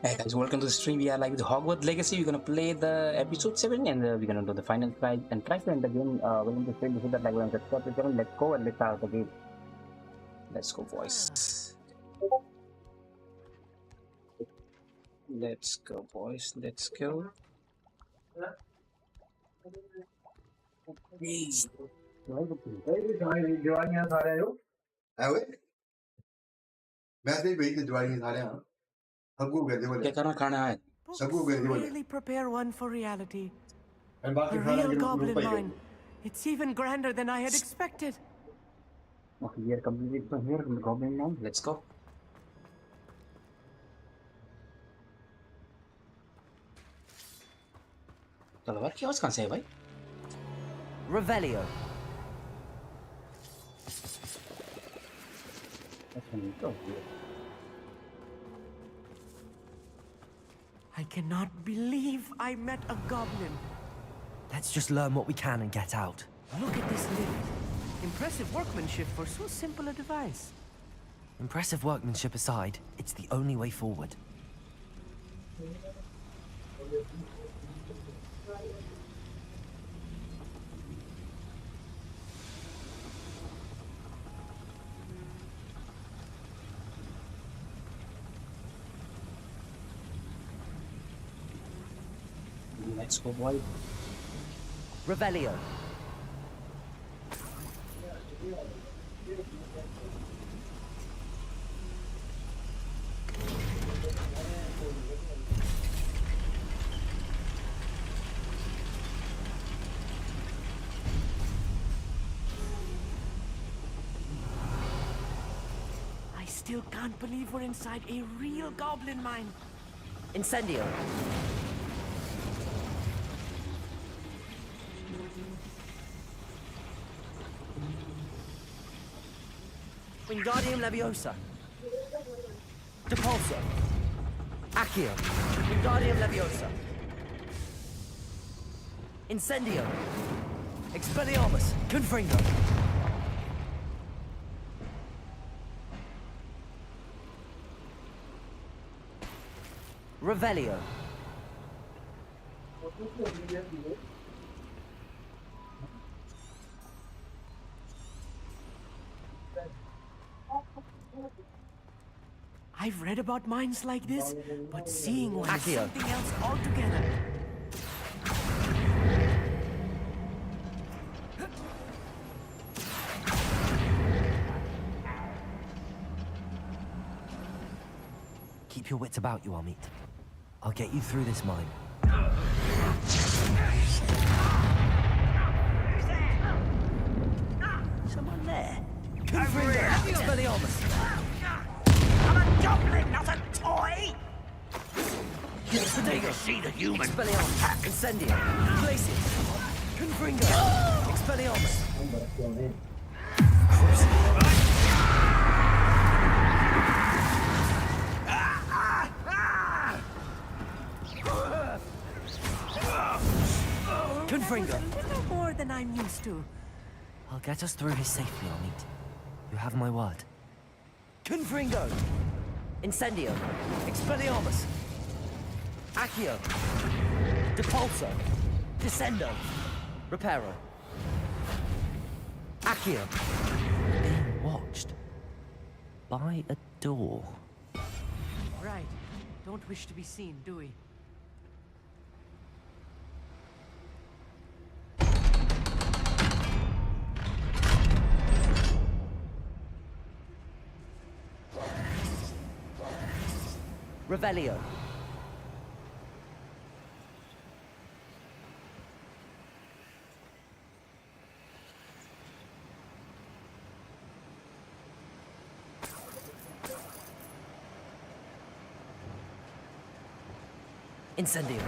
Hey guys, welcome to the stream. We are like the Hogwarts Legacy. We're gonna play the episode 7 and we're gonna do the final prize and prize in the game. We're going to stream this is that like we're gonna let's go and let's start the game. Let's go, boys. Let's go, boys. Let's go. Please. क्या करना खाना है? Really prepare one for reality. A real goblin mine. It's even grander than I had expected. Okay, we are completely here in the goblin now. Let's go. चलो भाई, क्या कहाँ से है भाई? Revelio. I cannot believe I met a goblin. Let's just learn what we can and get out. Look at this lift. Impressive workmanship for so simple a device. Impressive workmanship aside, it's the only way forward. Let's go, boy. Revelio. I still can't believe we're inside a real goblin mine. Incendio. Wingardium Leviosa. Depulso. Accio. Wingardium Leviosa. Incendio. Expelliarmus. Confringo. Revelio. I've read about mines like this, but seeing one is Accio. something else altogether. Keep your wits about you, Amit. I'll get you through this mine. Someone there. Confringo. Expelliarmus. I'm a goblin, not a toy! Fadiga. See the human Expelliarmus. Incendio. Glacius. Confringo. Expelliarmus. Confringo. A little more than I'm used to. I'll get us through here safely, Amit. You have my word. Confringo. Incendio. Expelliarmus. Accio. Depulso. Descendo. Reparo. Accio. Being watched. By a door. Right. Don't wish to be seen, do we? Revelio. Incendio.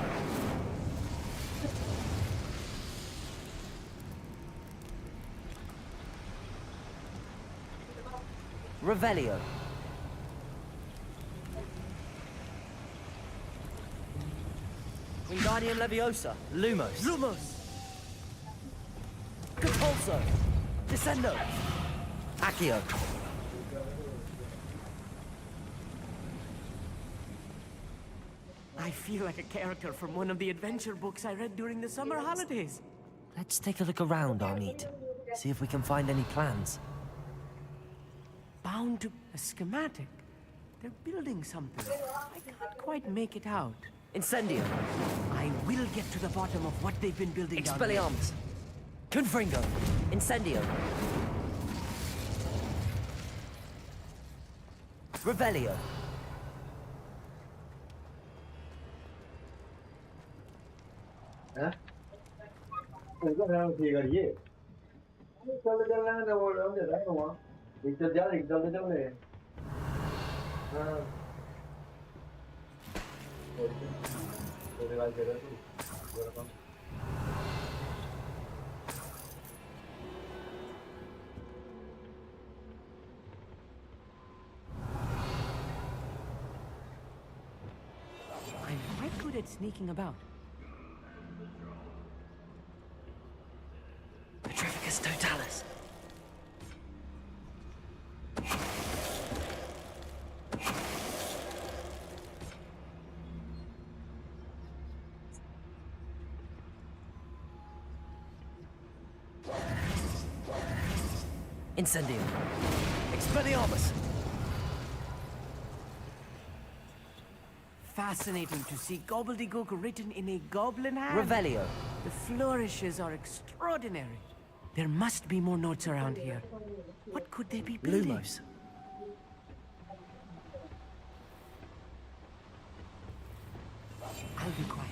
Revelio. Wingardium Leviosa. Lumos. Lumos! Compulso. Descendo. Accio. I feel like a character from one of the adventure books I read during the summer holidays. Let's take a look around, Amit. See if we can find any plans. Bound to a schematic. They're building something. I can't quite make it out. Incendio. I will get to the bottom of what they've been building down here. Expelliarmus. Confringo. Incendio. Revelio. Hả? Đừng có ra thì gọi gì? Cho cái chân lên đâu đó để đấy không ạ? Thì chân giá thì cho cái chân này. Rồi lại cái đó thôi. I'm quite good at sneaking about. Petrificus totalis. Incendio. Expelliarmus. Fascinating to see gobbledygook written in a goblin hand. Revelio. The flourishes are extraordinary. There must be more notes around here. What could they be building? Lumos. I'll be quiet.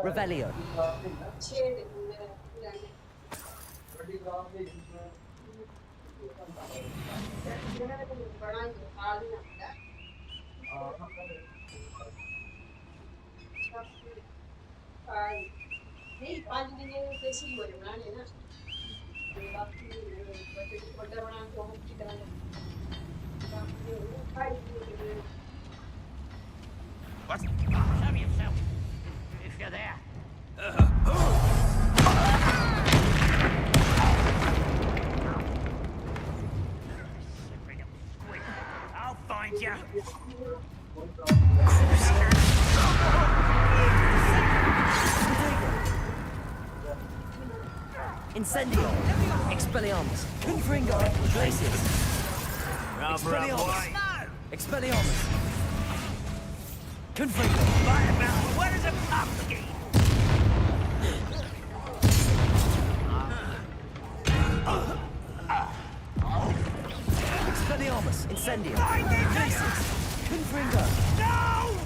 Revelio. What? Show yourself. If you're there. Slippery up squid. I'll find you. Incendio. Expelliarmus. Confringo. Glacius. Expelliarmus. Expelliarmus. Confringo. Right about where is a pubg? Expelliarmus. Incendio. Glacius. Confringo. No!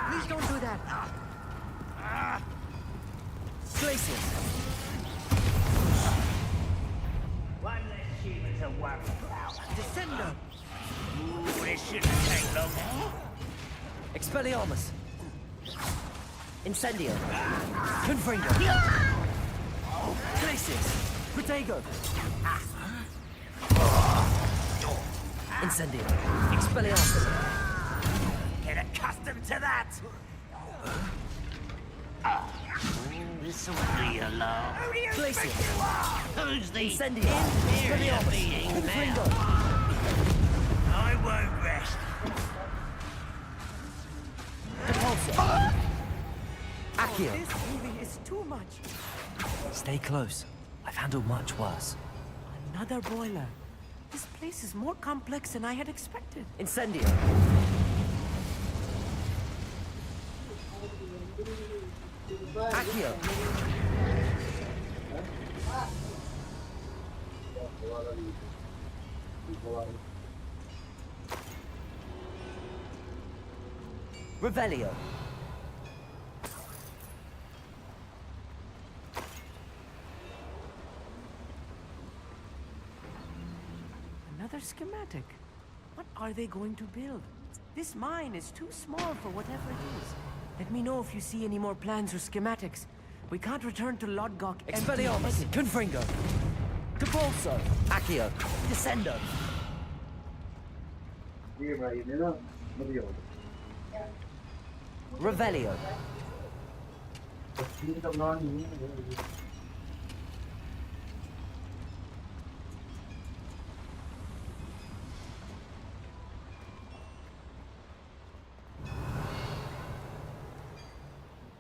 Please don't do that. Glacius. One less human to worry about. Descendo. Ooh, this shouldn't take long. Expelliarmus. Incendio. Confringo. Glacius. Protego. Incendio. Expelliarmus. Get accustomed to that. This will be a law. Who do you Glacius. think you are? Who's the Incendio. inferior Expelliarmus. being Confringo. now? I won't rest. Repulsor. Accio. This really is too much. Stay close. I've handled much worse. Another boiler. This place is more complex than I had expected. Incendio. Accio. Revelio. Another schematic. What are they going to build? This mine is too small for whatever it is. Let me know if you see any more plans or schematics. We can't return to Lodgok Expelliarmus, Confringo, Capulso, Accio, Descendo. Revelio.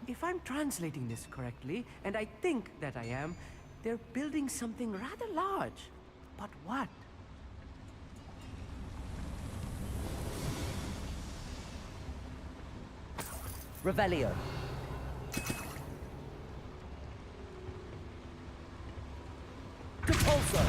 If I'm translating this correctly, and I think that I am, they're building something rather large. But what? Revelio. Capulso.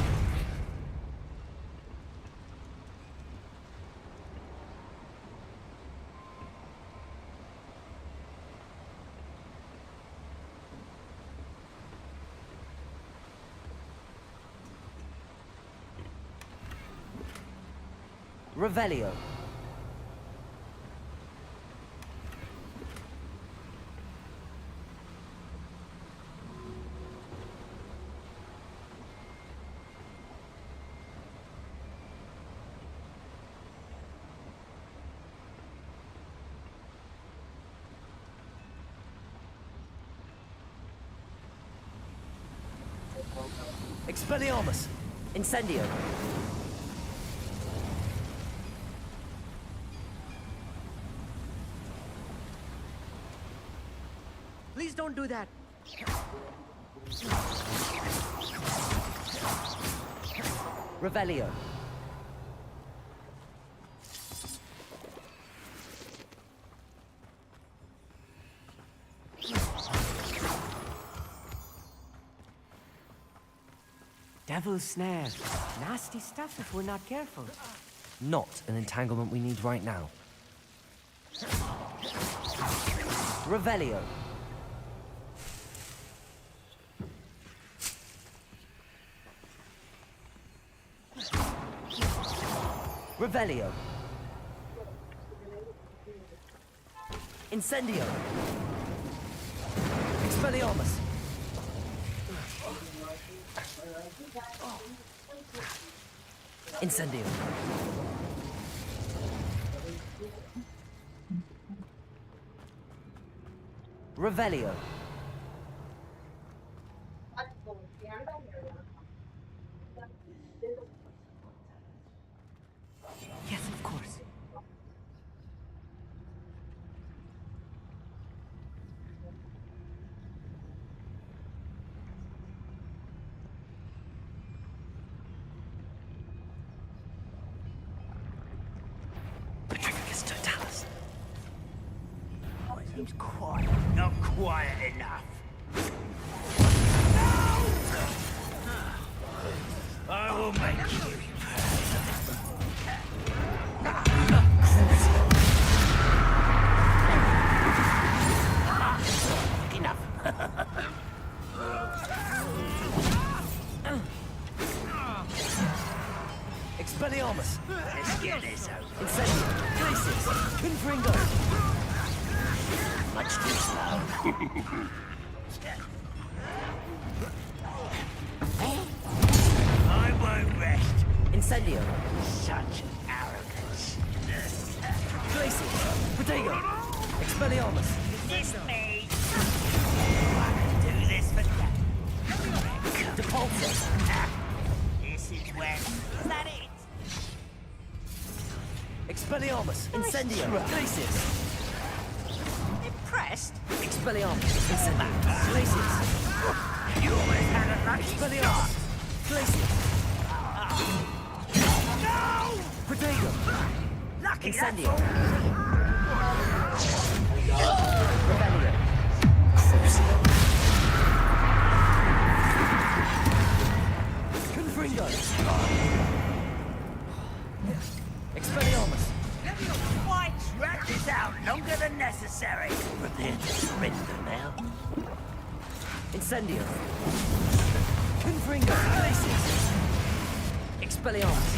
Revelio. Expelliarmus. Incendio. Please don't do that. Revelio. Devil's snare. Nasty stuff if we're not careful. Not an entanglement we need right now. Revelio. Revelio. Incendio. Expelliarmus. Incendio. Revelio. Yes, of course. Patricus totalis. Oh, it seems quiet. Not quiet enough. I will make you. Enough. Expelliarmus. Let's get this over. Incendio. Glacis. Confringo. Much too slow. I won't rest. Incendio. Such arrogance. Glacis. Protego. Expelliarmus. It's me. I can do this for that. Depulso. This is when. Is that it? Expelliarmus. Incendio. Glacis. Impressed? Expelliarmus. Incendio. Glacis. You almost had a lucky start. Expelliarmus. Glacis. No! Protego. Lucky Incendio. that's all. Revelio. Confringo. Expelliarmus. Why drag this out longer than necessary? Prepare to surrender now. Incendio. Confringo. Glacis. Expelliarmus.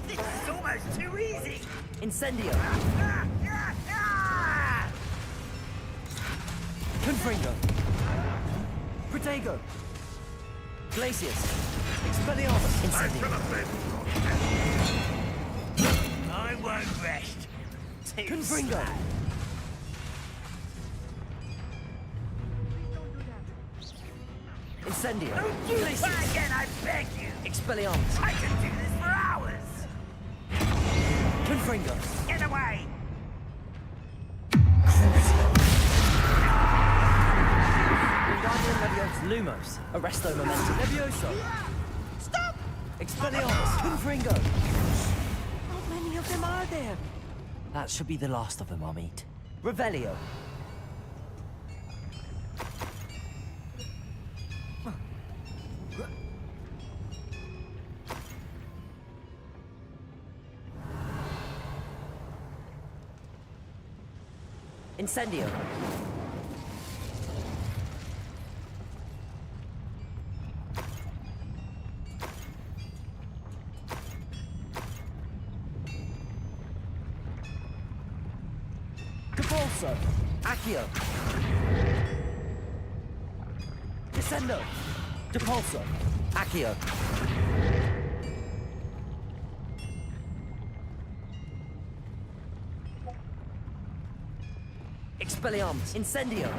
This is almost too easy. Incendio. Ah, ah, ah! Confringo. Protego. Glacius. Expelliarmus. Incendio. I won't rest. Confringo. Incendio. Don't do that again, I beg you. Expelliarmus. I can do this for hours. Confringo. Get away. Wingardium Leviosa. Lumos. Arresto Momentum. Levioso. Stop! Expelliarmus. Confringo. How many of them are there? That should be the last of them, I'll meet. Revelio. Incendio. Capolso. Accio. Descendo. Depulso. Accio. Expelliarmus. Incendio.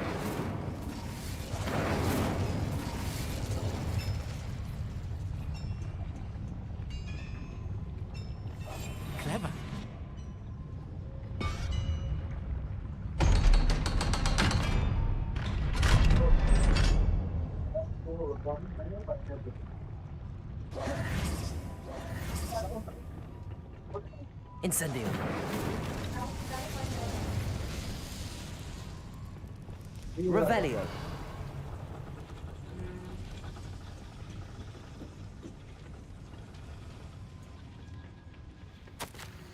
Clever. Incendio. Revelio.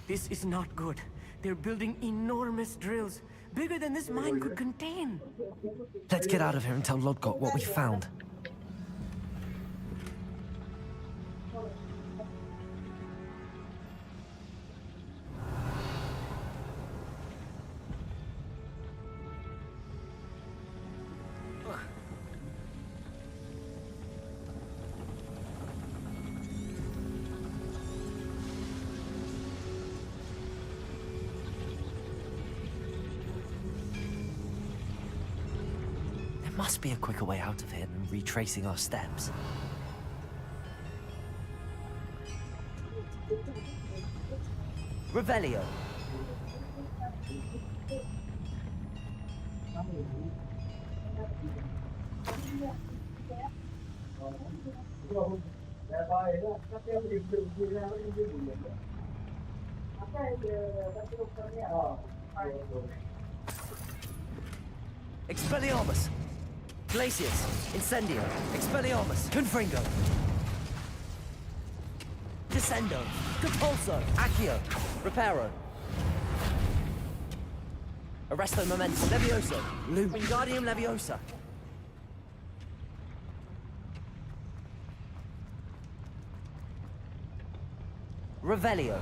This is not good. They're building enormous drills, bigger than this mine could contain. Let's get out of here and tell Lodgott what we found. There must be a quicker way out of here than retracing our steps. Revelio. Expelliarmus. Glacius. Incendio. Expelliarmus. Confringo. Descendo. Compulso. Accio. Reparo. Arresto Momentum. Levioso. Wingardium Leviosa. Revelio.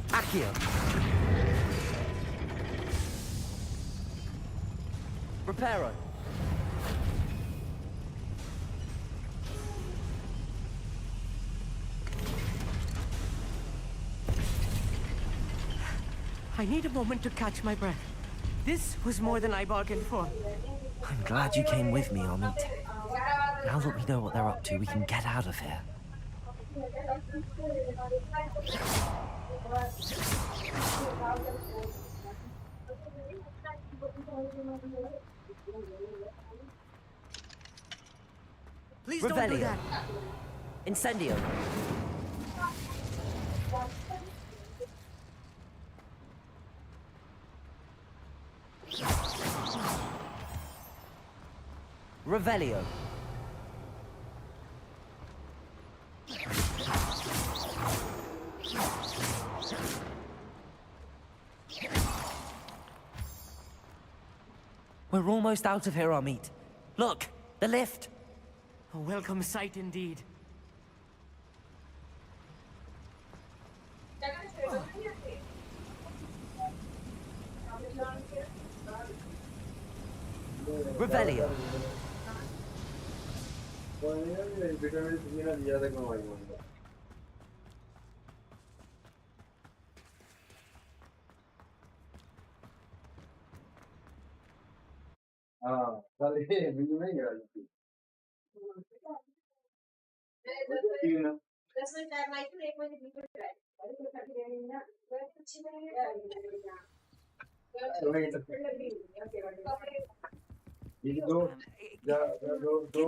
Accio. Reparo. I need a moment to catch my breath. This was more than I bargained for. I'm glad you came with me, Amit. Now that we know what they're up to, we can get out of here. Please don't do Revelio. that. Incendio. Revelio. We're almost out of here, Amit. Look, the lift. A welcome sight indeed. Revelio. हाँ साले video नहीं करा थी Can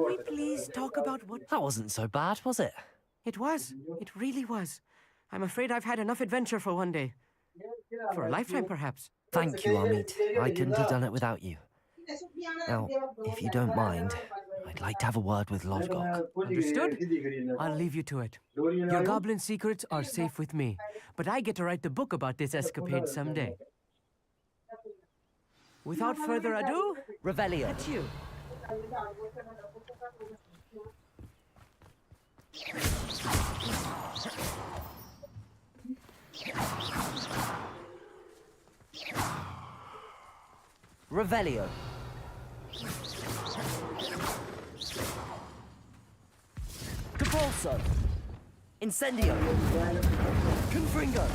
we please talk about what... That wasn't so bad, was it? It was. It really was. I'm afraid I've had enough adventure for one day. For a lifetime, perhaps. Thank you, Amit. I couldn't have done it without you. Now, if you don't mind, I'd like to have a word with Lovgok. Understood? I'll leave you to it. Your goblin secrets are safe with me, but I get to write the book about this escapade someday. Without further ado, Revelio. it's you. Revelio. Capulso. Incendio. Confringo.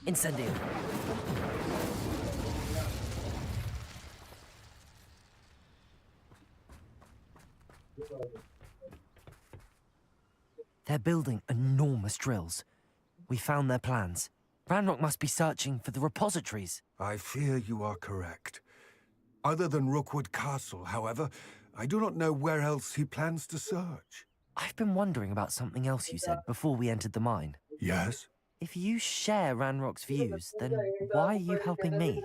Incendio. They're building enormous drills. We found their plans. Ranrock must be searching for the repositories. I fear you are correct. Other than Rookwood Castle, however, I do not know where else he plans to search. I've been wondering about something else you said before we entered the mine. Yes? If you share Ranrock's views, then why are you helping me?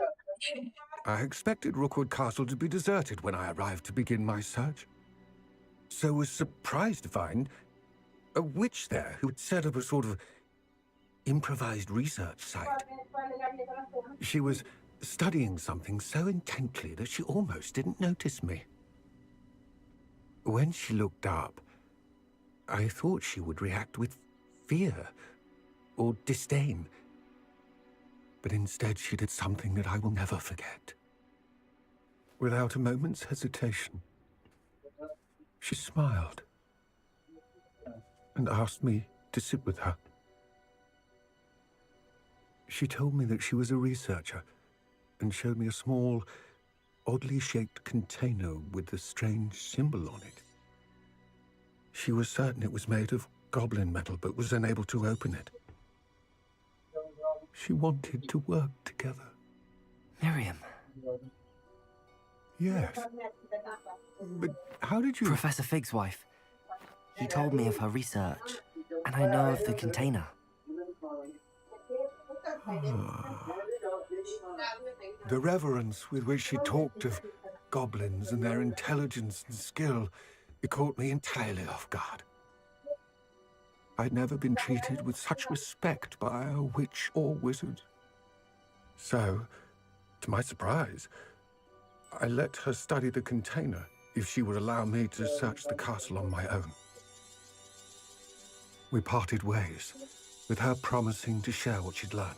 I expected Rookwood Castle to be deserted when I arrived to begin my search. So was surprised to find a witch there who had set up a sort of improvised research site. She was studying something so intently that she almost didn't notice me. When she looked up, I thought she would react with fear or disdain. But instead she did something that I will never forget. Without a moment's hesitation, she smiled and asked me to sit with her. She told me that she was a researcher and showed me a small, oddly shaped container with a strange symbol on it. She was certain it was made of goblin metal, but was unable to open it. She wanted to work together. Miriam. Yes. But how did you... Professor Fig's wife. He told me of her research, and I know of the container. The reverence with which she talked of goblins and their intelligence and skill, it caught me entirely off guard. I'd never been treated with such respect by a witch or wizard. So, to my surprise, I let her study the container if she would allow me to search the castle on my own. We parted ways, with her promising to share what she'd learned.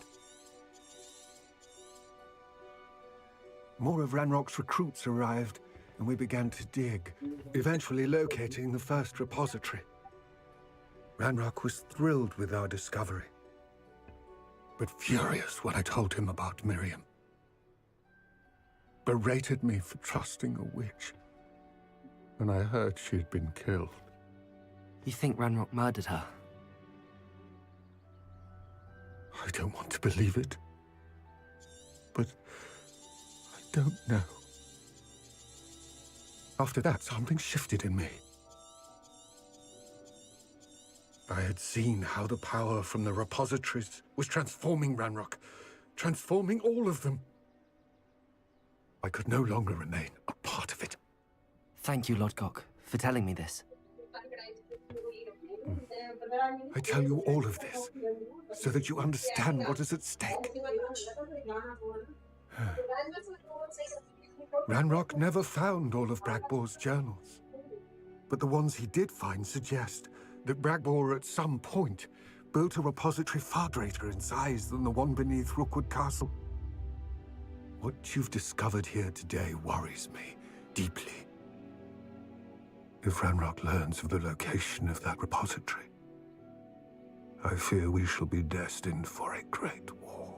More of Ranrock's recruits arrived, and we began to dig, eventually locating the first repository. Ranrock was thrilled with our discovery, but furious when I told him about Miriam. Berated me for trusting a witch, and I heard she'd been killed. You think Ranrock murdered her? I don't want to believe it, but I don't know. After that, something shifted in me. I had seen how the power from the repositories was transforming Ranrock, transforming all of them. I could no longer remain a part of it. Thank you, Lodgok, for telling me this. I tell you all of this so that you understand what is at stake. Ranrock never found all of Bragbor's journals, but the ones he did find suggest that Bragbor at some point built a repository far greater in size than the one beneath Rookwood Castle. What you've discovered here today worries me deeply. If Ranrock learns of the location of that repository, I fear we shall be destined for a great war.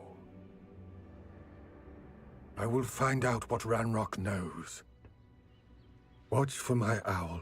I will find out what Ranrock knows. Watch for my owl.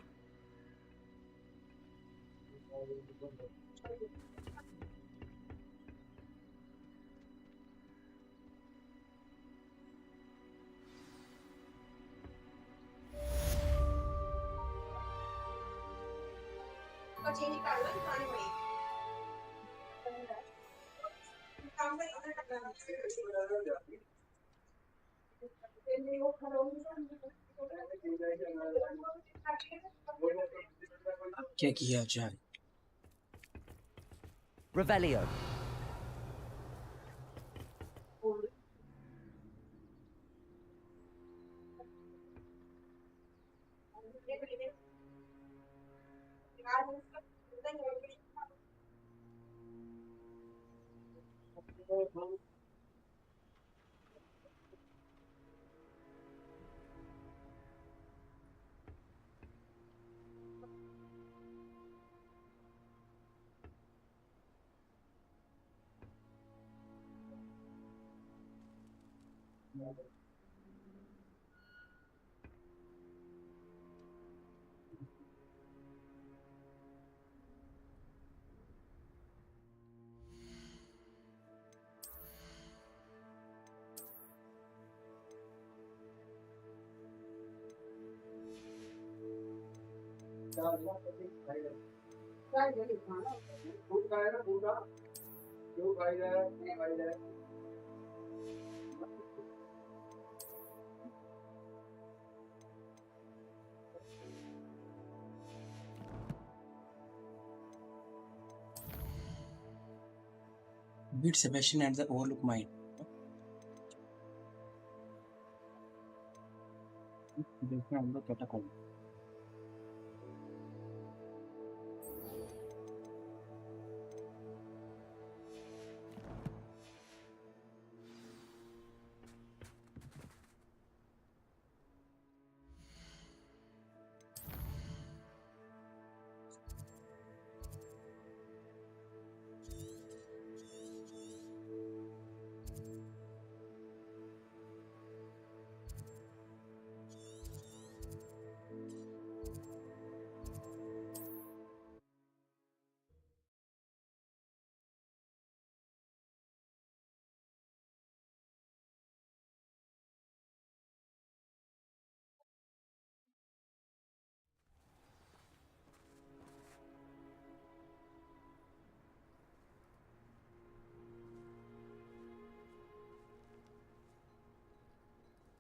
क्या किया जाए? Revelio. Beat Sebastian at the Overlook Mine. देखते हैं हम लोग क्या करें.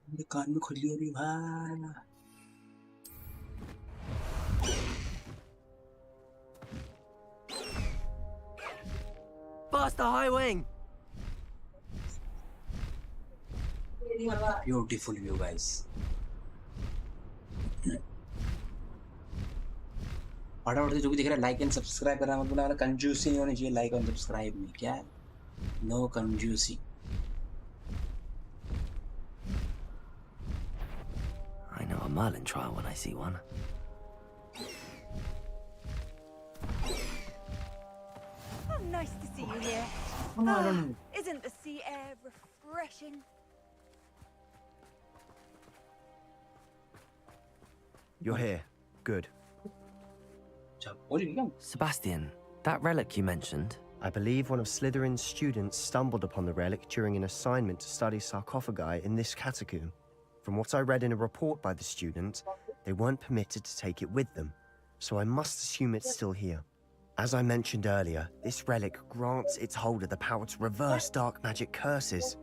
मेरे कान में खुली हो रही भाई. Faster, high wing! Beautiful view, guys. फटाफट से जो भी दिख रहा है लाइक एंड सब्सक्राइब करना मत भूलना. कंजूसी नहीं होनी चाहिए लाइक और सब्सक्राइब में. क्या है? नो कंजूसी. I know a Merlin trial when I see one. Oh, nice to see you here. Oh, no, I don't know. Isn't the sea air refreshing? You're here. Good. Sebastian, that relic you mentioned. I believe one of Slytherin's students stumbled upon the relic during an assignment to study sarcophagi in this catacomb. From what I read in a report by the student, they weren't permitted to take it with them, so I must assume it's still here. As I mentioned earlier, this relic grants its holder the power to reverse dark magic curses.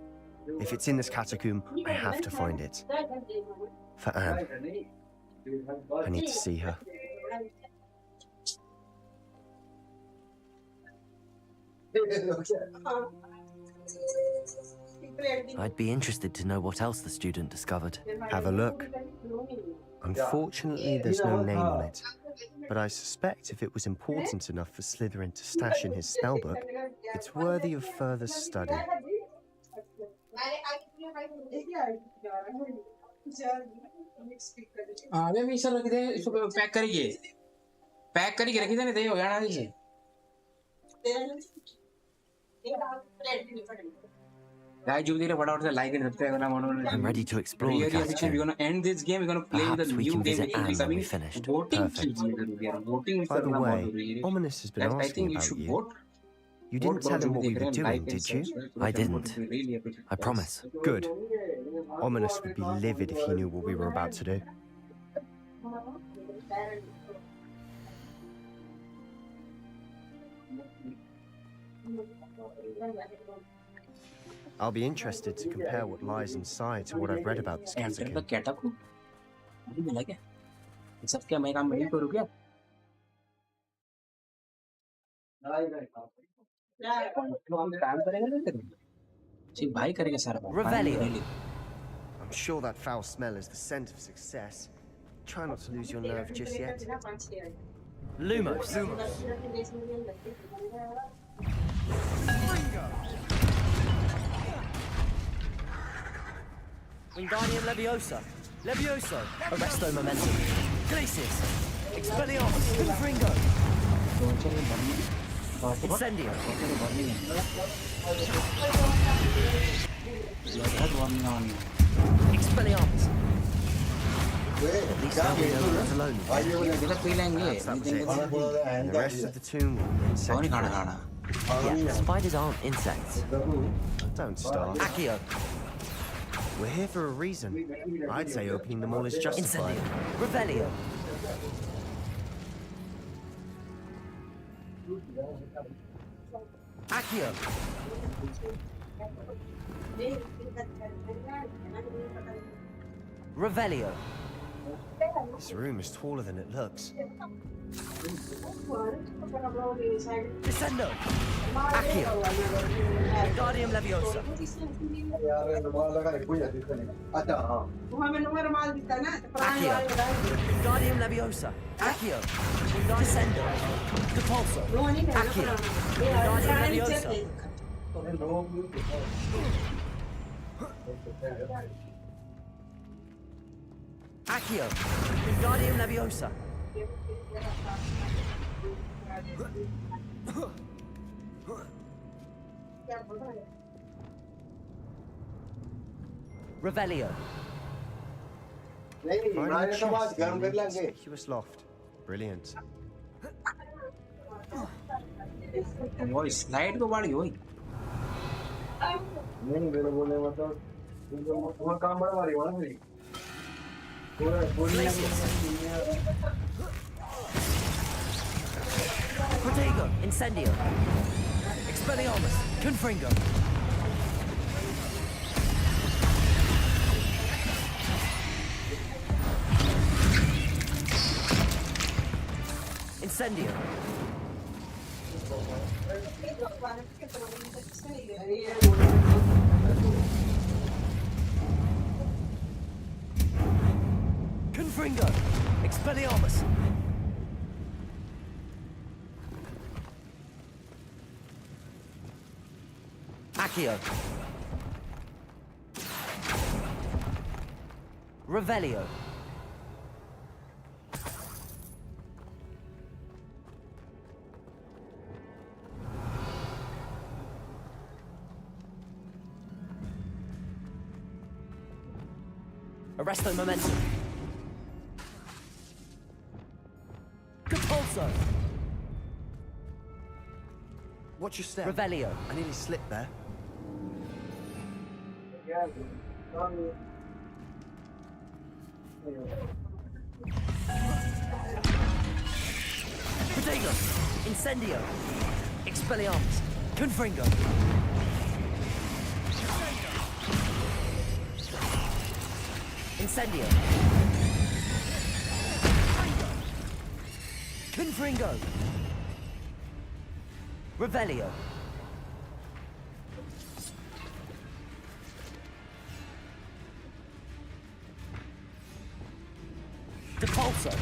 If it's in this catacomb, I have to find it. For Anne. I need to see her. I'd be interested to know what else the student discovered. Have a look. Unfortunately, there's no name on it. But I suspect if it was important enough for Slytherin to stash in his spellbook, it's worthy of further study. Pack करके रखी देने दे हो जाना दीजिए I'm ready to explore the catacomb. We're gonna end this game. We're gonna play with Perhaps the we new can game. visit Anne when we finished. Perfect. By the way, Ominous has been I asking think you about should you. vote. You didn't tell him what we were doing, did you? I didn't. I promise. Good. Ominous would be livid if he knew what we were about to do. I'll be interested to compare what lies inside to what I've read about this Enter the catacomb. catacomb. अभी मिला क्या? ये सब क्या मैं काम नहीं करूँ क्या? काम करेगा ना तेरे? जी भाई करेगा सारा काम. Revelio. I'm sure that foul smell is the scent of success. Try not to lose your nerve just yet. Lumos. Wingardium Leviosa. Levioso. Arresto Momentum. Glacius. Expelliarmus. Confringo. Incendio. Expelliarmus. At least I'll be not alone. Perhaps that was it. And the rest of the tomb will insect. Yeah, spiders aren't insects. Don't start. Accio. We're here for a reason. I'd say opening them all is justified. Incendio. Revelio. Accio. Revelio. This room is taller than it looks. Descendo. Accio. Wingardium Leviosa. Accio. Wingardium Leviosa. Accio. Descendo. Depulso. Accio. Wingardium Leviosa. Accio. Wingardium Leviosa. Revelio. Finding a chest in a conspicuous loft. Brilliant. वो slide को बाढ़ हुई नहीं मेरे बोलने मतलब तुम्हारा काम बड़ा भारी हुआ ना मेरी Protego. Incendio. Expelliarmus. Confringo. Incendio. Confringo. Expelliarmus. Accio. Revelio. Arresto Momentum. Compulso. Watch your step. Revelio. I nearly slipped there. Protego. Incendio. Expelliarmus. Confringo. Incendio. Confringo. Revelio. Depulso.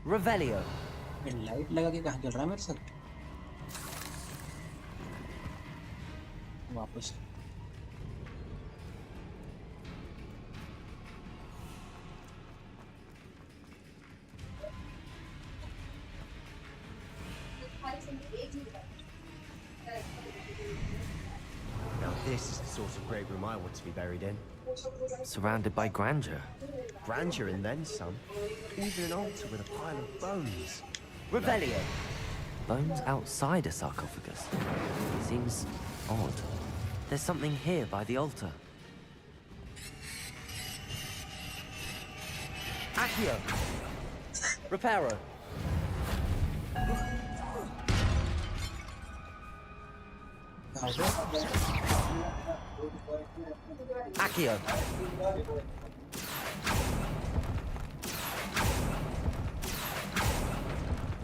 Revelio. Light लगा के कहाँ चल रहा है मेरे साथ वापस Now this is the sort of great room I want to be buried in. Surrounded by grandeur. Grandeur and then some. Even an altar with a pile of bones. Revelio. Bones outside a sarcophagus. Seems odd. There's something here by the altar. Accio. Reparo. Accio.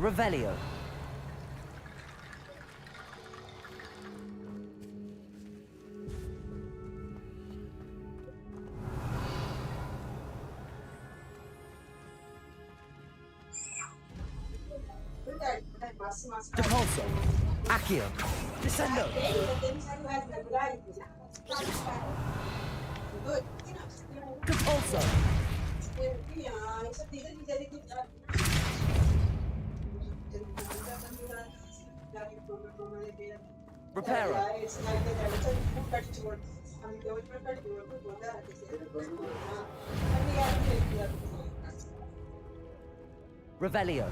Revelio. Depulso. Accio. Descendo. Depulso. Reparo. Revelio.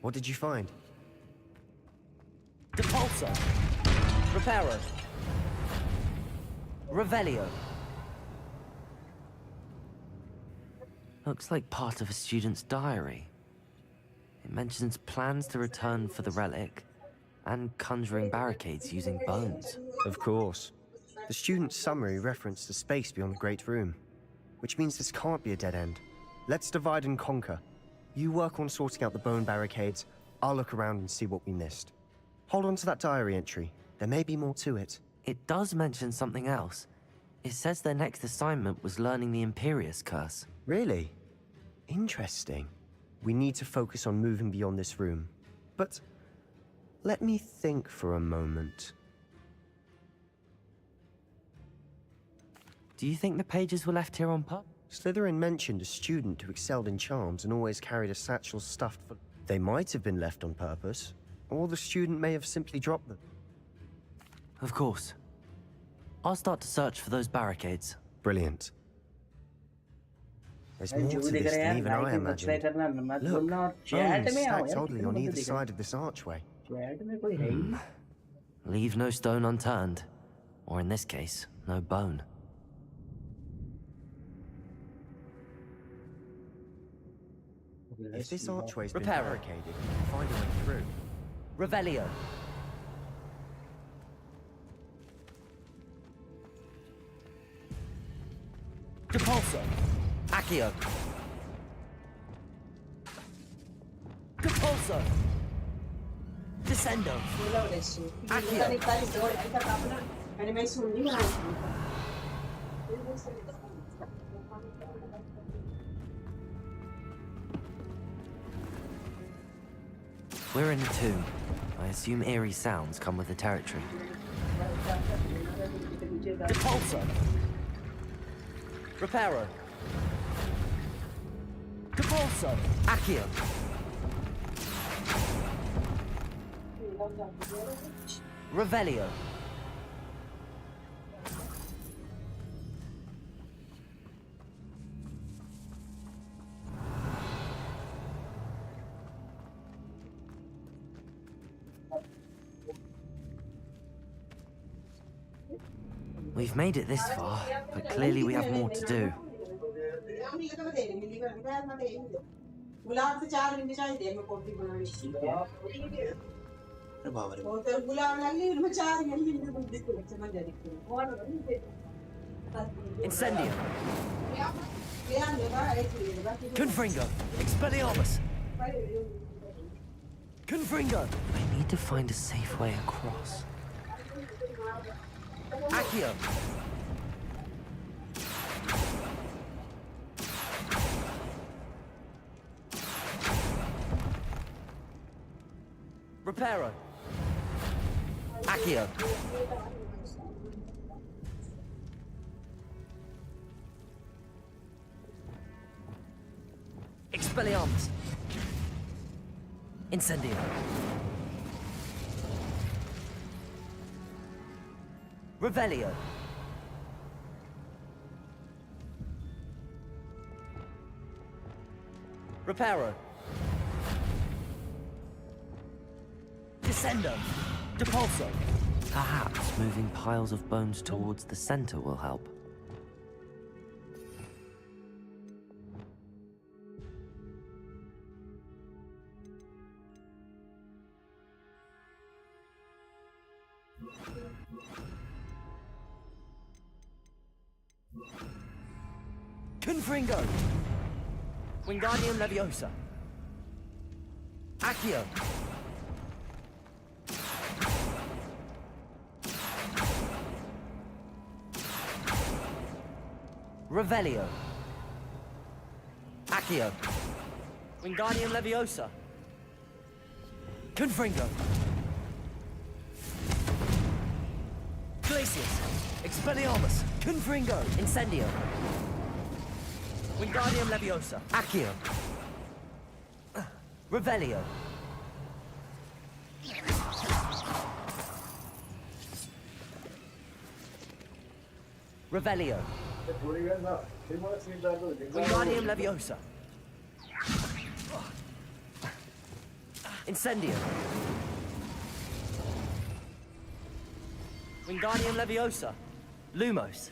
What did you find? Depulso. Reparo. Revelio. Looks like part of a student's diary. It mentions plans to return for the relic and conjuring barricades using bones. Of course. The student's summary referenced the space beyond the Great Room, which means this can't be a dead end. Let's divide and conquer. You work on sorting out the bone barricades, I'll look around and see what we missed. Hold on to that diary entry. There may be more to it. It does mention something else. It says their next assignment was learning the Imperius Curse. Really? Interesting. We need to focus on moving beyond this room. But let me think for a moment. Do you think the pages were left here on purpose? Slytherin mentioned a student who excelled in charms and always carried a satchel stuffed full. They might have been left on purpose, or the student may have simply dropped them. Of course. I'll start to search for those barricades. Brilliant. There's more to this than even I imagined. Look, bones stacked oddly on either side of this archway. Leave no stone unturned. Or in this case, no bone. If this archway's been Reparo. barricaded, we'll find a way through. Revelio. Depulso. Accio. Depulso. Descendo. Accio. We're in a tomb. I assume eerie sounds come with the territory. Depulso. Reparo. Depulso. Accio. Revelio. We've made it this far, but clearly we have more to do. बाबा रे Incendio. Confringo. Expelliarmus. Confringo. I need to find a safe way across. Accio. Reparo. Accio. Expelliarmus. Incendio. Revelio. Reparo. Descendo. Depulso. Perhaps moving piles of bones towards the center will help. Confringo. Wingardium Leviosa. Accio. Revelio. Accio. Wingardium Leviosa. Confringo. Glacius. Expelliarmus. Confringo. Incendio. Wingardium Leviosa. Accio. Revelio. Revelio. Wingardium Leviosa. Incendio. Wingardium Leviosa. Lumos.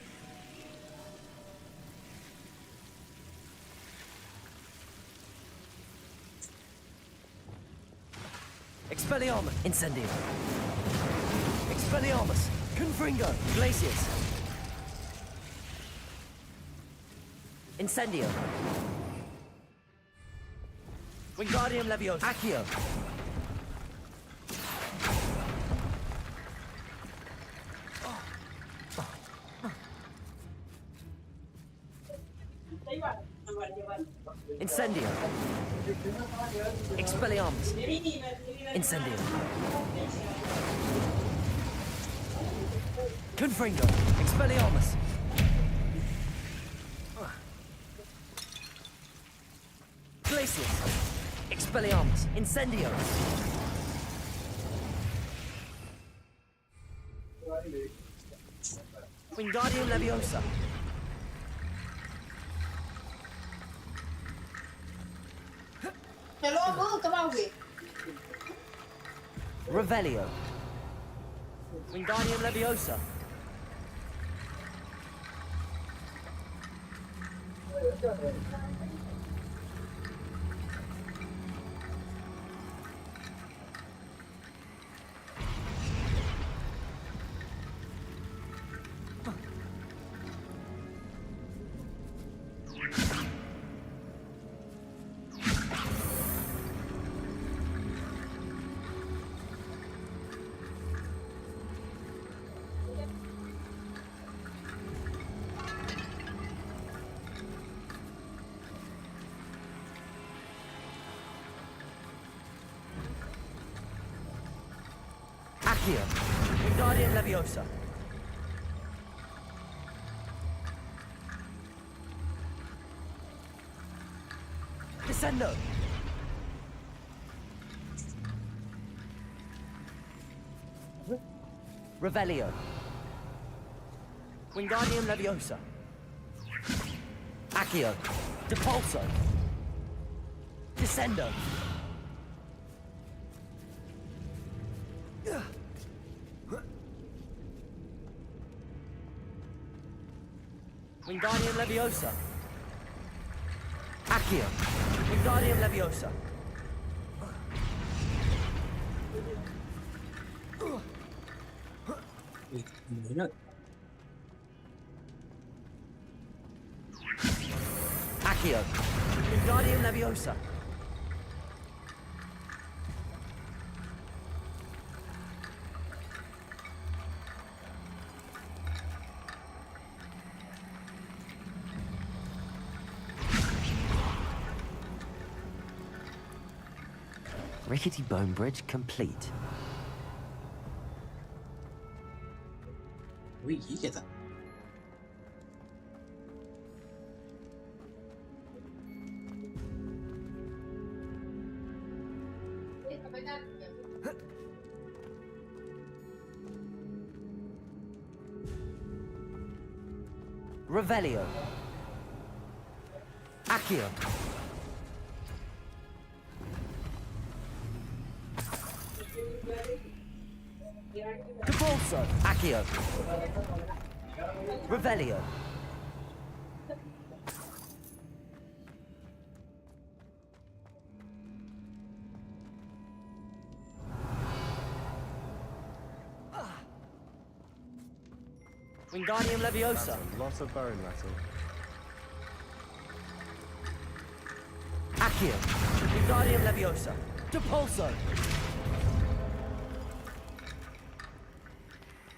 Expelliarmus. Incendio. Expelliarmus. Confringo. Glacius. Incendio. Wingardium Leviosa. Accio. Incendio. Expelliarmus. Incendio. Confringo. Expelliarmus. Glacius. Expelliarmus. Incendio. Wingardium Leviosa. Revelio. Wingardium Leviosa. Accio. Wingardium Leviosa. Descendo. Revelio. Wingardium Leviosa. Accio. Depulso. Descendo. Wingardium Leviosa. Accio. Wingardium Leviosa. Wait, no. Accio. Wingardium Leviosa. Rickety bone bridge complete. Wait, you get that? Revelio. Accio. Debolso. Accio. Revelio. Wingardium Leviosa. That's a lot of bone rattle. Accio. Wingardium Leviosa. Depulso.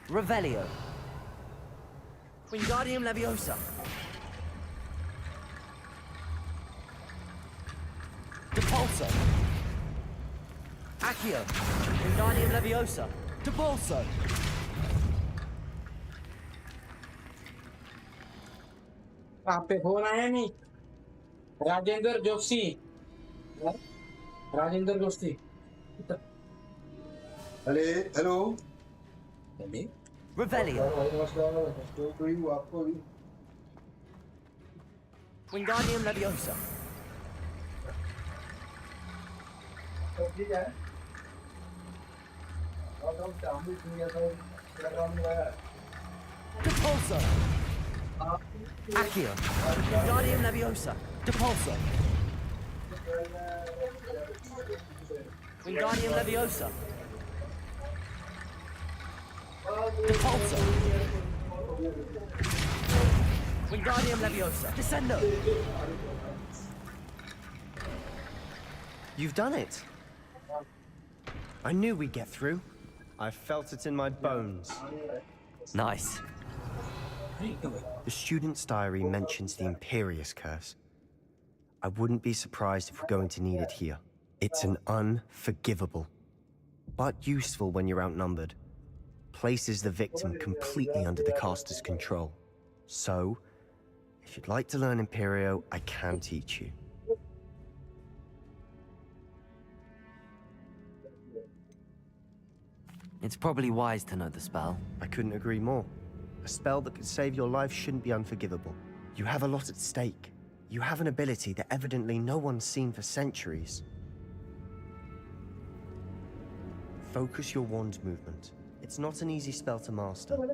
Revelio. Wingardium Leviosa. Depulso. Accio. Wingardium Leviosa. Depulso. पे phone आया नहीं Rajendra Joshi Rajendra Joshi hello Revelio. Wingardium Leviosa. Depulso. Accio. Wingardium Leviosa. Depulso. Wingardium Leviosa. Depulso. Wingardium Leviosa. Descendo. You've done it. I knew we'd get through. I felt it in my bones. Nice. The student's diary mentions the Imperious Curse. I wouldn't be surprised if we're going to need it here. It's an unforgivable, but useful when you're outnumbered. Places the victim completely under the caster's control. So, if you'd like to learn Imperio, I can teach you. It's probably wise to know the spell. I couldn't agree more. A spell that could save your life shouldn't be unforgivable. You have a lot at stake. You have an ability that evidently no one's seen for centuries. Focus your wand's movement. It's not an easy spell to master. There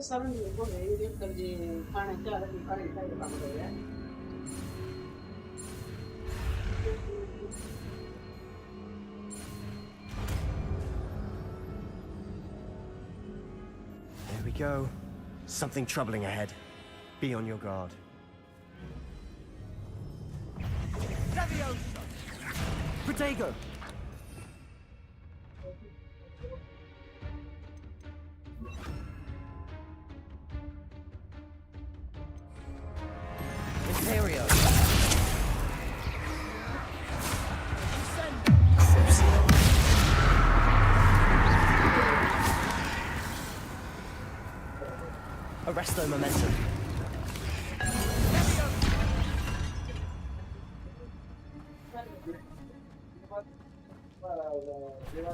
we go. Something troubling ahead. Be on your guard. Protego. Imperio. Arresto momentum.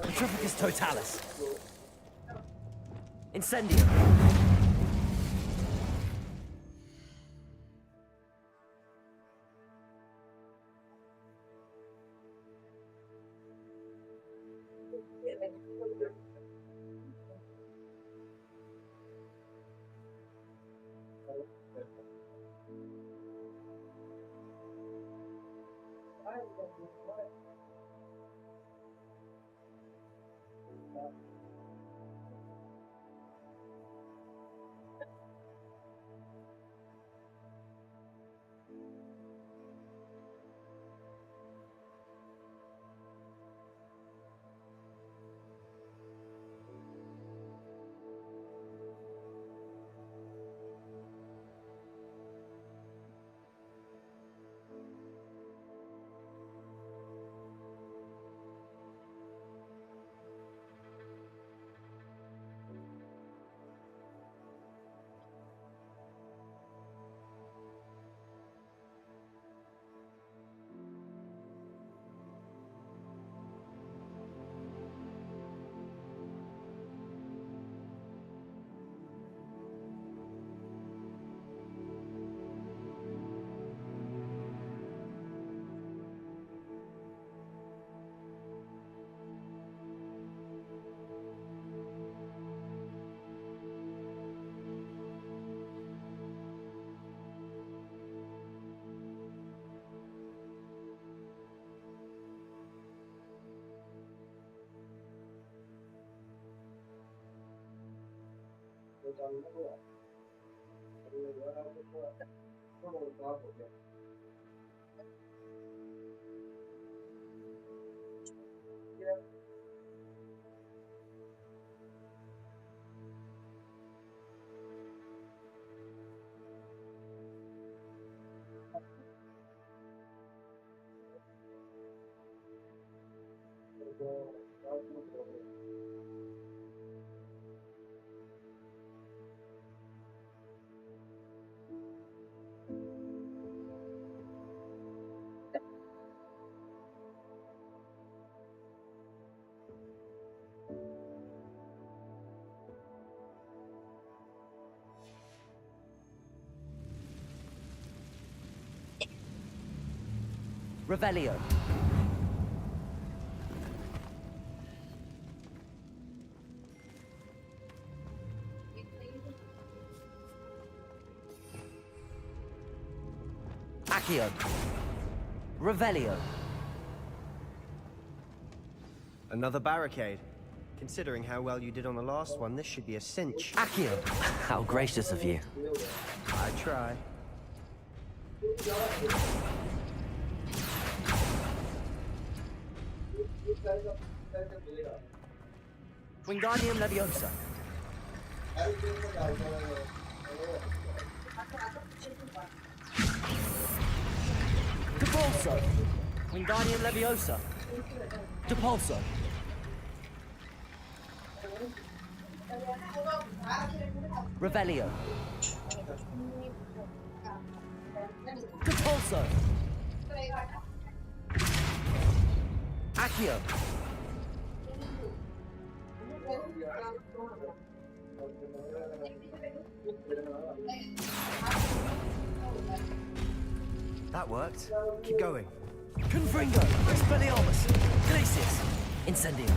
Petrificus totalis. Incendio. Revelio. Accio. Revelio. Another barricade. Considering how well you did on the last one, this should be a cinch. Accio. How gracious of you. I try. Wingardium Leviosa. Depulso. Wingardium Leviosa. Depulso. Revelio. Depulso. Accio. That worked. Keep going. Confringo. Expelliarmus. Glacius. Incendium.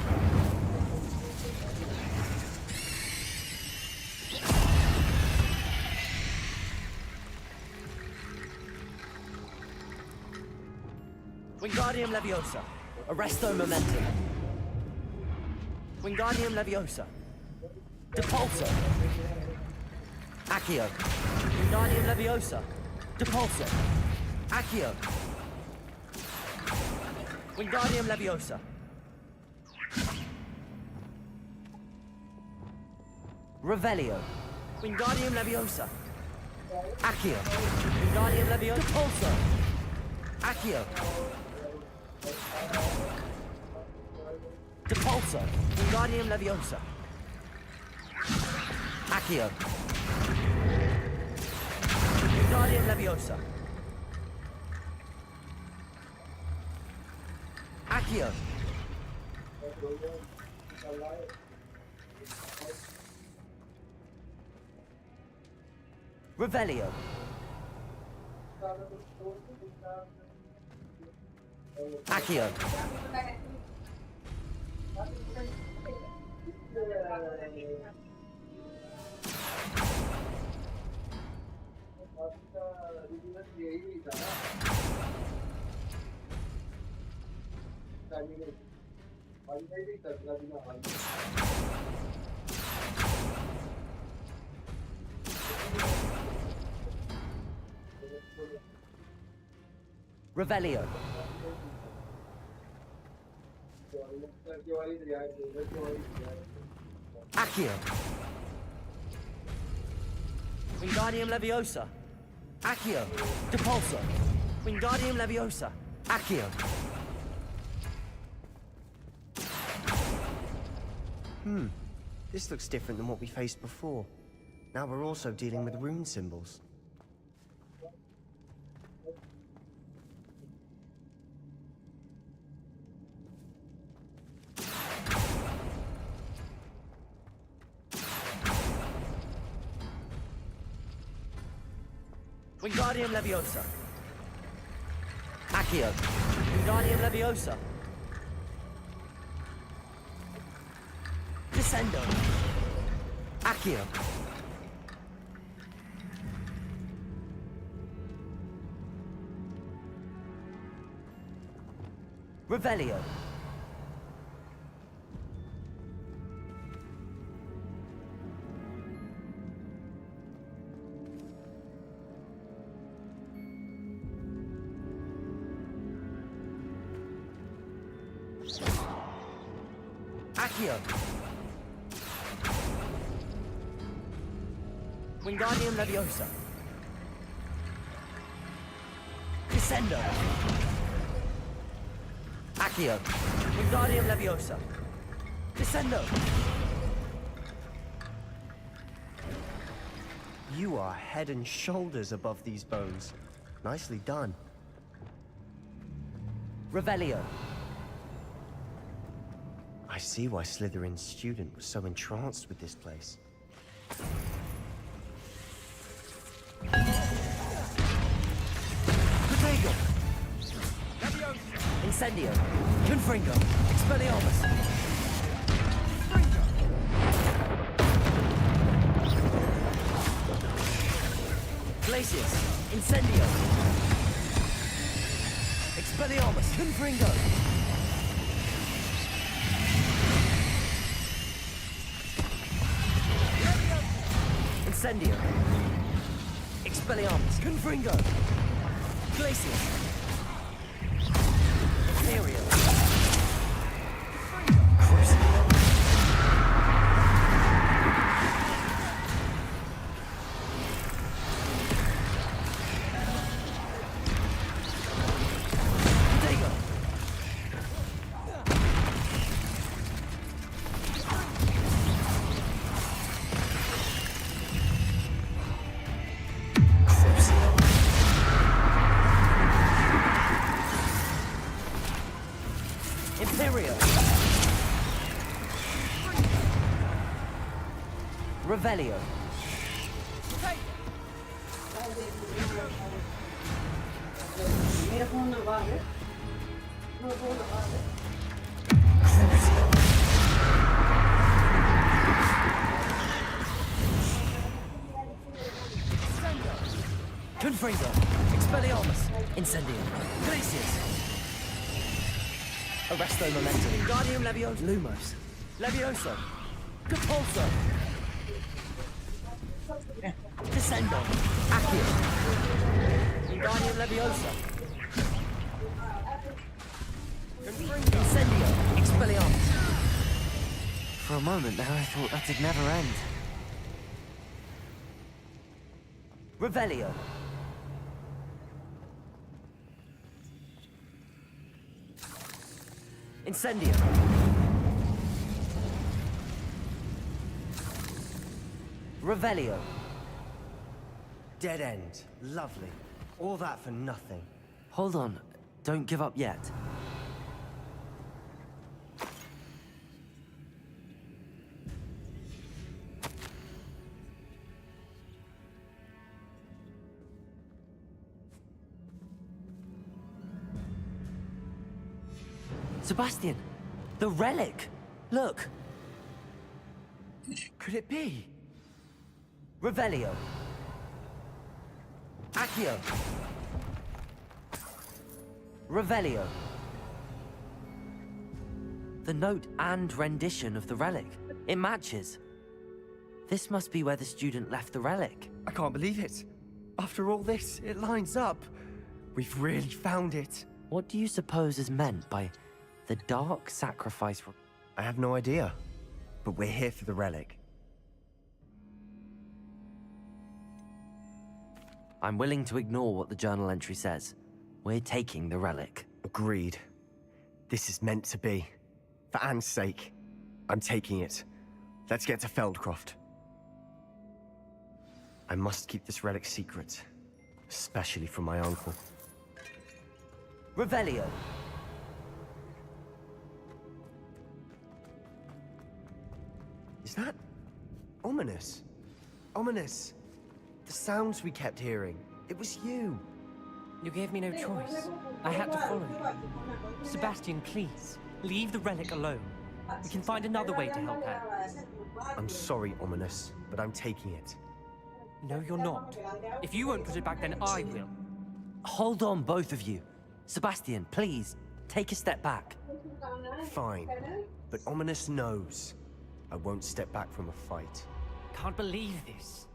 Wingardium Leviosa. Arresto Momentum. Wingardium Leviosa. Depulso. Accio. Wingardium Leviosa. Depulso. Accio. Wingardium Leviosa. Revelio. Wingardium Leviosa. Accio. Wingardium Leviosa. Depulso. Accio. Depulso. Wingardium Leviosa. Accio. Wingardium Leviosa. Accio. Revelio. Accio. Revelio. Accio. Wingardium Leviosa. Accio. Depulso. Wingardium Leviosa. Accio. This looks different than what we faced before. Now we're also dealing with rune symbols. Wingardium Leviosa. Accio. Wingardium Leviosa. Descendo. Accio. Revelio. Accio. Wingardium Leviosa. Descendo. Accio. Wingardium Leviosa. Descendo. You are head and shoulders above these bones. Nicely done. Revelio. I see why Slytherin's student was so entranced with this place. Protego. Incendio. Confringo. Expelliarmus. Glacius. Incendio. Expelliarmus. Confringo. Incendio. Expelliarmus. Confringo. Glacius. Imperial. Crucible. Protego. Imperio. Revelio. Confringo. Expelliarmus. Incendio. Glacius. Arresto Momentum. Guardium Leviosa. Lumos. Levioso. Capulso. Descendo. Accio. Guardium Leviosa. Incendio. Expelliarmus. For a moment there, I thought that'd never end. Revelio. Incendio. Revelio. Dead end. Lovely. All that for nothing. Hold on. Don't give up yet. Sebastian! The relic! Look! Could it be? Revelio. Accio. Revelio. The note and rendition of the relic. It matches. This must be where the student left the relic. I can't believe it. After all this, it lines up. We've really found it. What do you suppose is meant by the dark sacrifice? I have no idea. But we're here for the relic. I'm willing to ignore what the journal entry says. We're taking the relic. Agreed. This is meant to be. For Anne's sake. I'm taking it. Let's get to Feldcroft. I must keep this relic secret. Especially from my uncle. Revelio. Is that ominous? Ominous. The sounds we kept hearing. It was you. You gave me no choice. I had to follow you. Sebastian, please, leave the relic alone. We can find another way to help Anne. I'm sorry, Ominous, but I'm taking it. No, you're not. If you won't put it back, then I will. Hold on, both of you. Sebastian, please, take a step back. Fine. But Ominous knows. I won't step back from a fight. Can't believe this.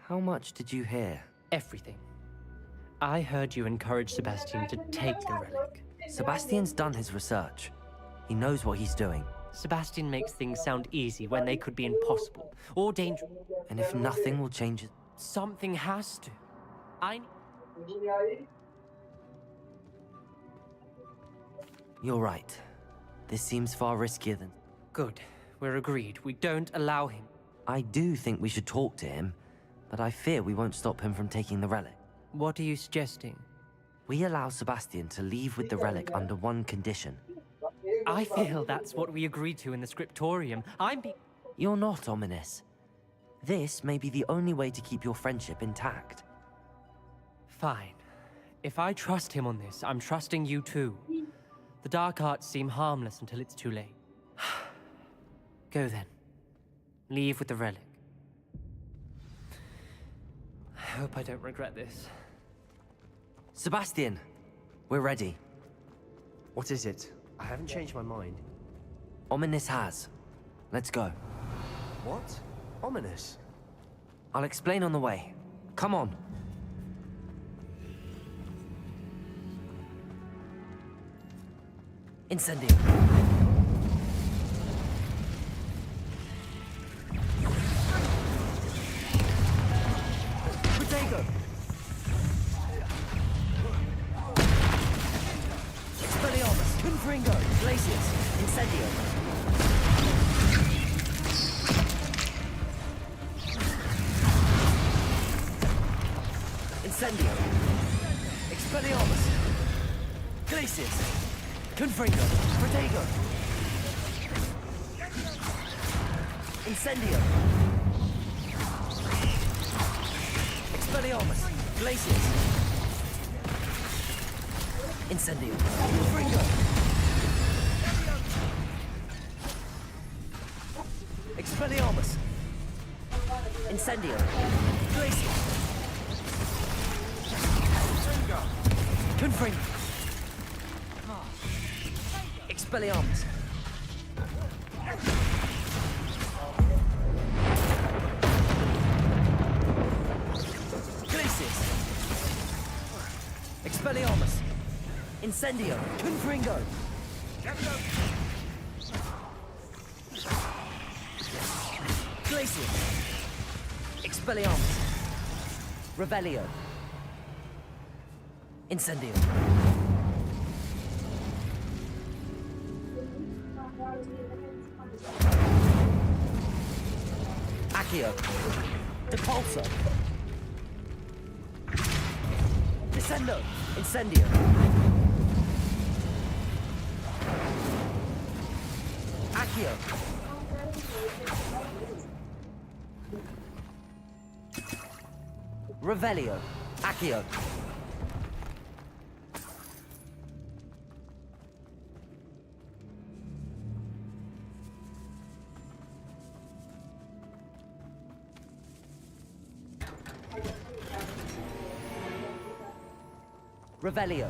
How much did you hear? Everything. I heard you encourage Sebastian to take the relic. Sebastian's done his research. He knows what he's doing. Sebastian makes things sound easy when they could be impossible or dangerous. And if nothing will change it... Something has to. You're right. This seems far riskier than... Good. We're agreed. We don't allow him. I do think we should talk to him, but I fear we won't stop him from taking the relic. What are you suggesting? We allow Sebastian to leave with the relic under one condition. I feel that's what we agreed to in the scriptorium. You're not ominous. This may be the only way to keep your friendship intact. Fine. If I trust him on this, I'm trusting you too. The dark arts seem harmless until it's too late. Go then. Leave with the relic. I hope I don't regret this. Sebastian, we're ready. What is it? I haven't changed my mind. Ominous has. Let's go. What? Ominous? I'll explain on the way. Come on. Incendio. Protego! Expelliarmus. Confringo. Glacius. Incendio. Incendio. Expelliarmus. Glacius. Confringo. Protego. Incendio. Expelliarmus. Glacius. Incendio. Confringo. Expelliarmus. Incendio. Glacius. Confringo. Expelliarmus. Glacius. Expelliarmus. Incendio. Confringo. Glacius. Expelliarmus. Revelio. Incendio. Accio. Depulso. Descendo. Incendio. Accio. Revelio. Accio. Revelio.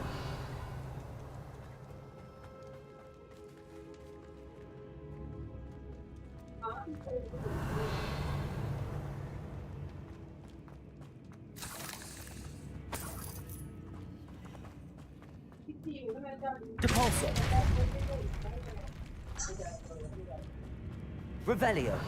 Depulso. Revelio.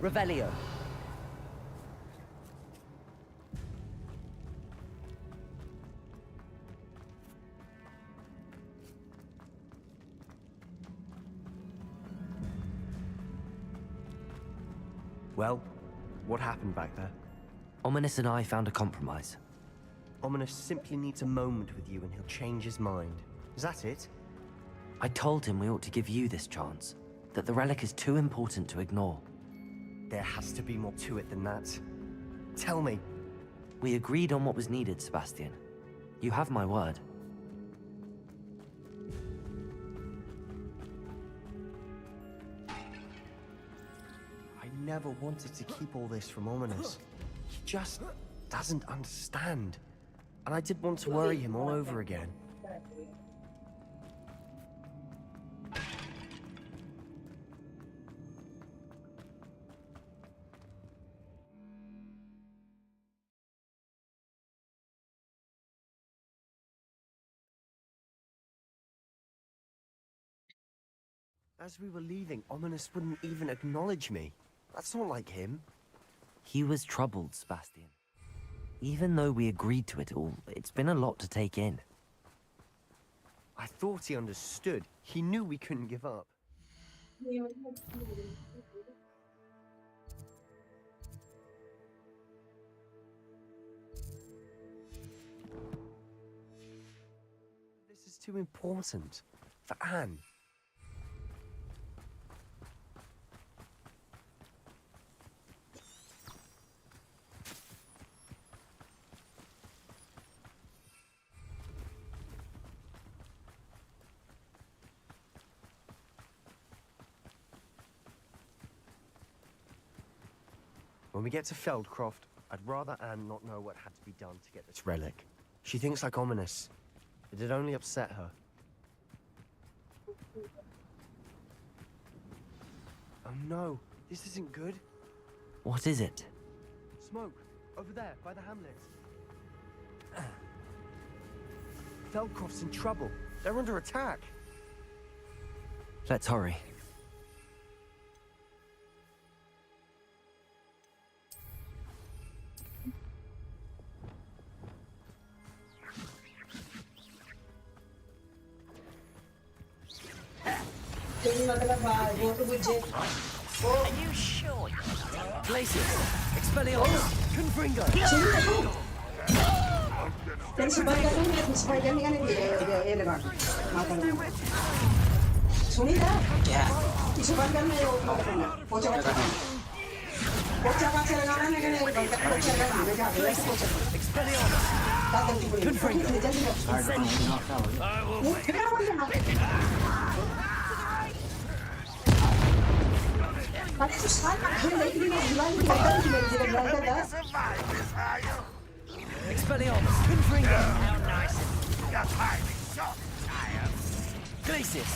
Revelio. Well, what happened back there? Ominous and I found a compromise. Ominous simply needs a moment with you and he'll change his mind. Is that it? I told him we ought to give you this chance, that the relic is too important to ignore. There has to be more to it than that. Tell me. We agreed on what was needed, Sebastian. You have my word. I never wanted to keep all this from Ominous. He just doesn't understand. And I didn't want to worry him all over again. As we were leaving, Ominous wouldn't even acknowledge me. That's not like him. He was troubled, Sebastian. Even though we agreed to it all, it's been a lot to take in. I thought he understood. He knew we couldn't give up. This is too important. For Anne. When we get to Feldcroft, I'd rather Anne not know what had to be done to get this relic. She thinks like Ominous. It'd only upset her. Oh no, this isn't good. What is it? Smoke, over there, by the hamlet. Feldcroft's in trouble. They're under attack. Let's hurry. Are you sure? Glacius! Expelliarmus! Confringo! Expelliarmus! Confringo! How nice. You're highly shocked, sire. Glacius!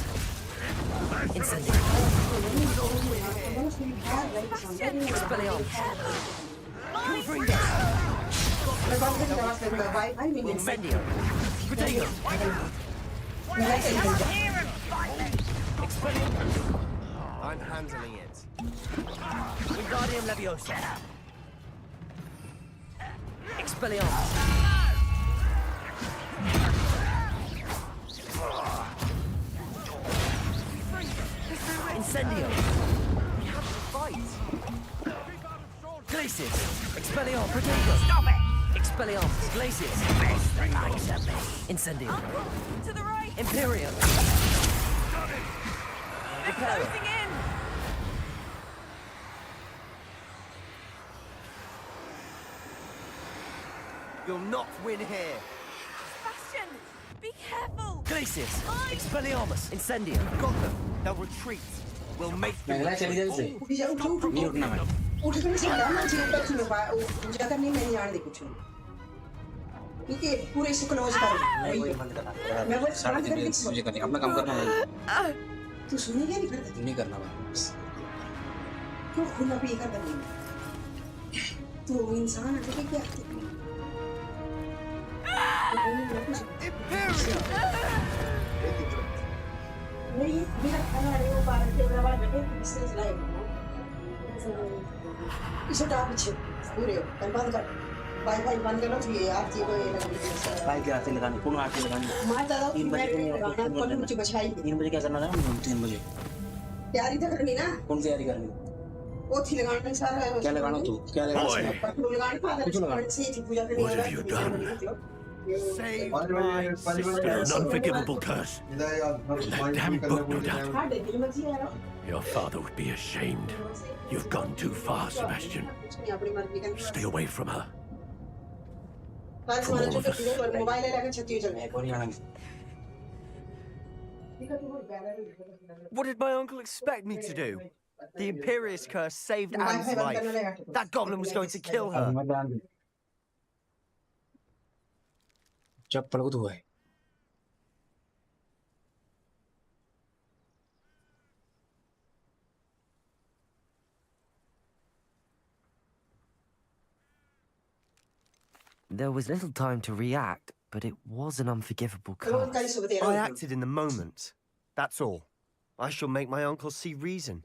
Incendio! Expelliarmus! Confringo! Incendio! Protego! Here and fight me. Expelliarmus! I'm handling it. Wingardium Leviosa! Expelliarmus! Incendio! We have to fight. Glacius! Expelliarmus! Protego! Stop it. Expelliarmus! Glacius! Best thing I said. Incendio! To the right! Imperium! They're closing in! You'll not win here. Bastion! Be careful! Glacius! Expelliarmus! Incendio! Got them. They'll retreat. We'll make them. मैं चली जाए से mute ना मैं उठकर से डालना चाहिए पर तुम्हें जाकर नहीं मैंने आने दे कुछ क्योंकि पूरे इसको क्लोज कर मैं वही बंद करना मैं वो साढ़े तीन बजे मुझे करनी अपना काम करना है तू सुनेगा नहीं करता नहीं करना बस क्यों खुला भी कर देंगे तू इंसान है तो क्या नहीं मेरा खाना है वो बाहर के बाहर बैठे बिस्तर चलाए इसे डाल पीछे पूरे बंद कर बाय बंद कर लो ये आप जी को ये लगी बाइक के आते लगाने कौन आते लगाने मार दादा 3 बजे कल मुझे बचाई 3 बजे क्या करना था 3 बजे तैयारी तो करनी ना कौन सी तैयारी करनी पोथी लगाने सारा क्या लगाना तू क्या लगाना Boy. पत्थर लगाने फादर कुछ लगा से ही पूजा करने What have you done? Saved my sister. An unforgivable curse. That damn book, no doubt. हां दिल में जी यार Your father would be ashamed. You've gone too far, Sebastian. Stay away from her. आज From हमारा all जो of us. Mobile लेकर छत्ती चल मैं कौन लगाना What did my uncle expect me to do? The Imperious curse saved Anne's life. That goblin was going to kill her. मैं ध्यान दे चप्पल को धोए There was little time to react, but it was an unforgivable रोज का ही curse. सुबह तेरा I acted in the moment. That's all. I shall make my uncle see reason.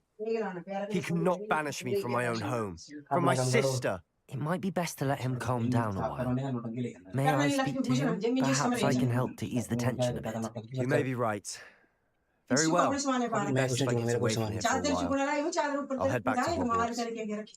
He cannot banish me from my own home, from my sister. It might be best to let him calm down a while. May I speak to him? Perhaps I can help to ease the tension a bit. You may be right. Very well. Probably best if I get away from here for a while. I'll head back to Hogwarts.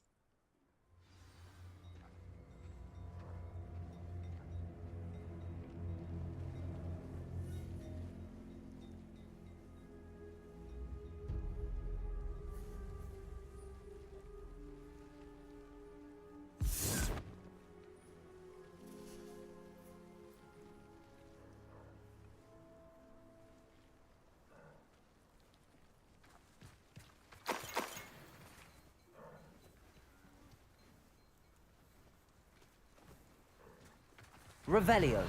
Revelio.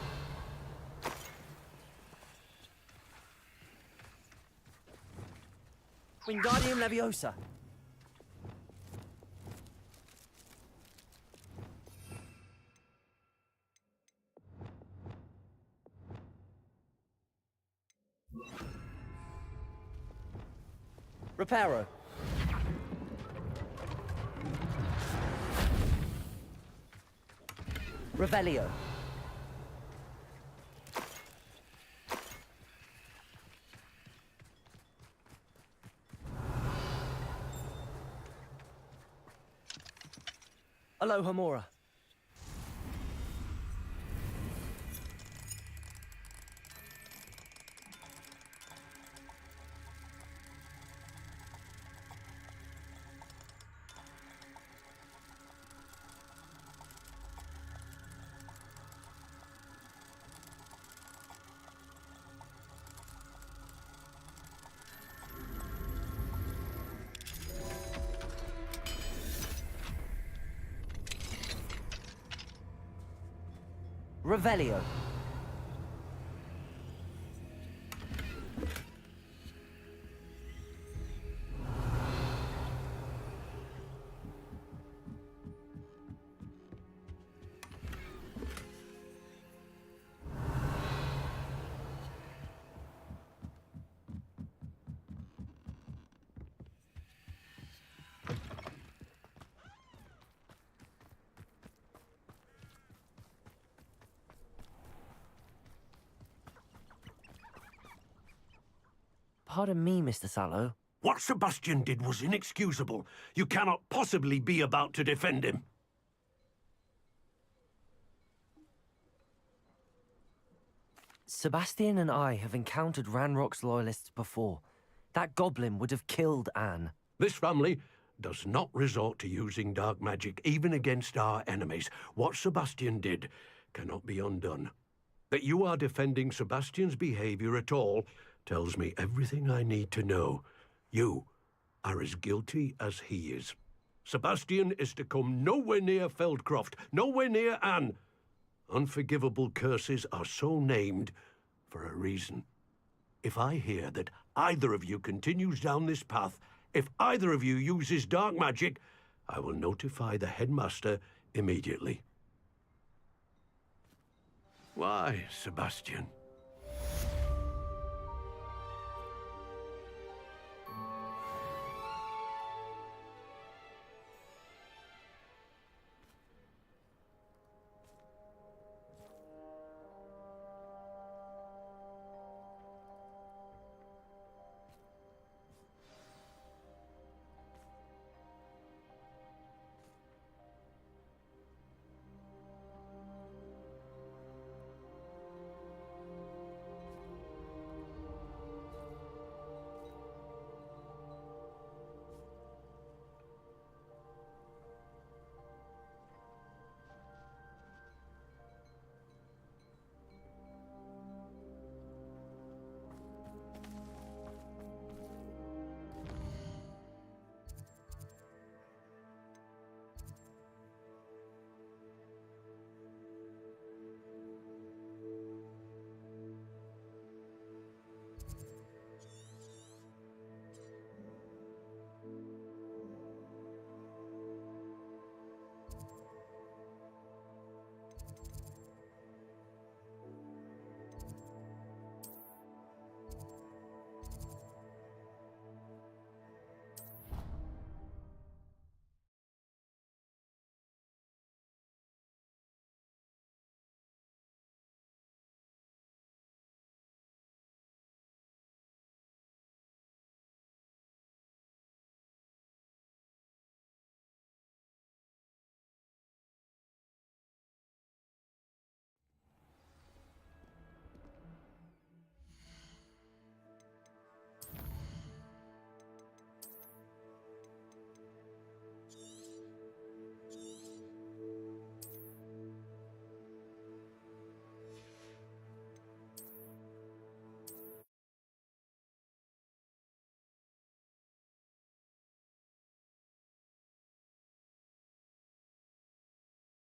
Wingardium Leviosa. Reparo. Revelio. Alohomora. Revelio. Pardon me, Mr. Sallow. What Sebastian did was inexcusable. You cannot possibly be about to defend him. Sebastian and I have encountered Ranrock's loyalists before. That goblin would have killed Anne. This family does not resort to using dark magic even against our enemies. What Sebastian did cannot be undone. That you are defending Sebastian's behavior at all tells me everything I need to know. You are as guilty as he is. Sebastian is to come nowhere near Feldcroft, nowhere near Anne. Unforgivable curses are so named for a reason. If I hear that either of you continues down this path, if either of you uses dark magic, I will notify the headmaster immediately. Why, Sebastian?